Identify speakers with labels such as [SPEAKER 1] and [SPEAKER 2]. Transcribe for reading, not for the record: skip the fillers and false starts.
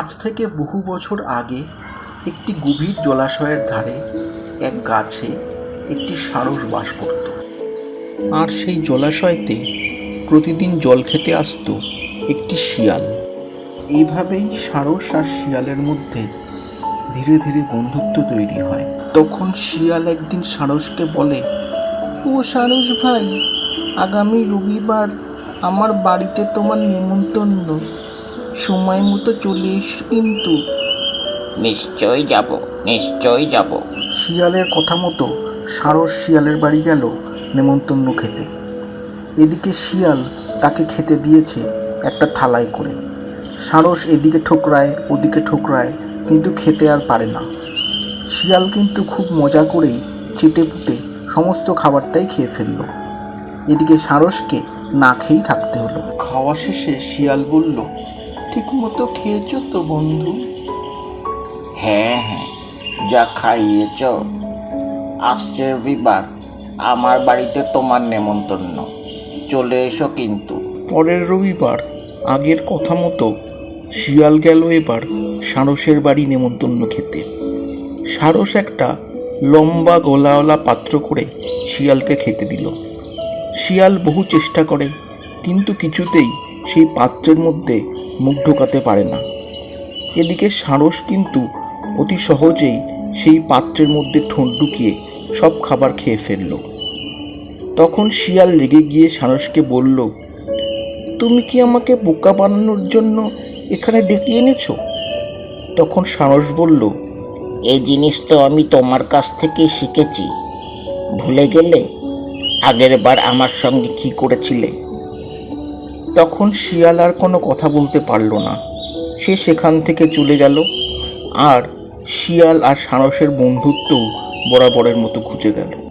[SPEAKER 1] আজ থেকে বহু বছর আগে একটি গভীর জলাশয়ের ধারে এক গাছে একটি সারস বাস করত। আর সেই জলাশয়তে প্রতিদিন জল খেতে আসতো একটি শিয়াল। এইভাবেই সারস আর শিয়ালের মধ্যে ধীরে ধীরে বন্ধুত্ব তৈরি হয়। তখন শিয়াল একদিন সারসকে বলে, ও সারস ভাই, আগামী রবিবার আমার বাড়িতে তোমার নেমন্তন্ন, সময় মতো চলে এসো কিন্তু।
[SPEAKER 2] নিশ্চয়ই যাব, নিশ্চয়ই যাব।
[SPEAKER 1] শিয়ালের কথা মতো সারস শিয়ালের বাড়ি গেল নেমন্তন্ন খেতে। এদিকে শিয়াল তাকে খেতে দিয়েছে একটা থালায় করে। সারস এদিকে ঠোকরায় ওদিকে ঠোকরায়, কিন্তু খেতে আর পারে না। শিয়াল কিন্তু খুব মজা করেই চেটেপুটে সমস্ত খাবারটাই খেয়ে ফেলল। এদিকে সারসকে না খেয়েই থাকতে হলো। খাওয়া শেষে শিয়াল বলল, ঠিক মতো খেয়েছো তো বন্ধু?
[SPEAKER 2] হ্যাঁ হ্যাঁ, যা খাইয়েছ। আসছে রবিবার আমার বাড়িতে তোমার নেমন্তন্ন, চলে এসো কিন্তু।
[SPEAKER 1] পরের রবিবার আগের কথা মতো শিয়াল গেল এবার সারসের বাড়ি নেমন্তন্ন খেতে। সারস একটা লম্বা গলাওয়ালা পাত্র করে শিয়ালকে খেতে দিল। শিয়াল বহু চেষ্টা করে, কিন্তু কিছুতেই সেই পাত্রের মধ্যে মুখ ঢোকাতে পারে না। এদিকে সারস কিন্তু অতি সহজেই সেই পাত্রের মধ্যে ঠোঁট ঢুকিয়ে সব খাবার খেয়ে ফেলল। তখন শিয়াল রেগে গিয়ে সারসকে বলল, তুমি কি আমাকে বোকা বানানোর জন্য এখানে ডেকে এনেছো? তখন সারস বলল,
[SPEAKER 2] এই জিনিস তো আমি তোমার কাছ থেকে শিখেছি, ভুলে গেলে? আগের বার আমার সঙ্গে কি করেছিলে?
[SPEAKER 1] তখন শিয়াল আর কোনো কথা বলতে পারল না। সে সেখান থেকে চলে গেল। আর শিয়াল আর সারসের বন্ধুত্বও বরাবরের মতো ঘুচে গেল।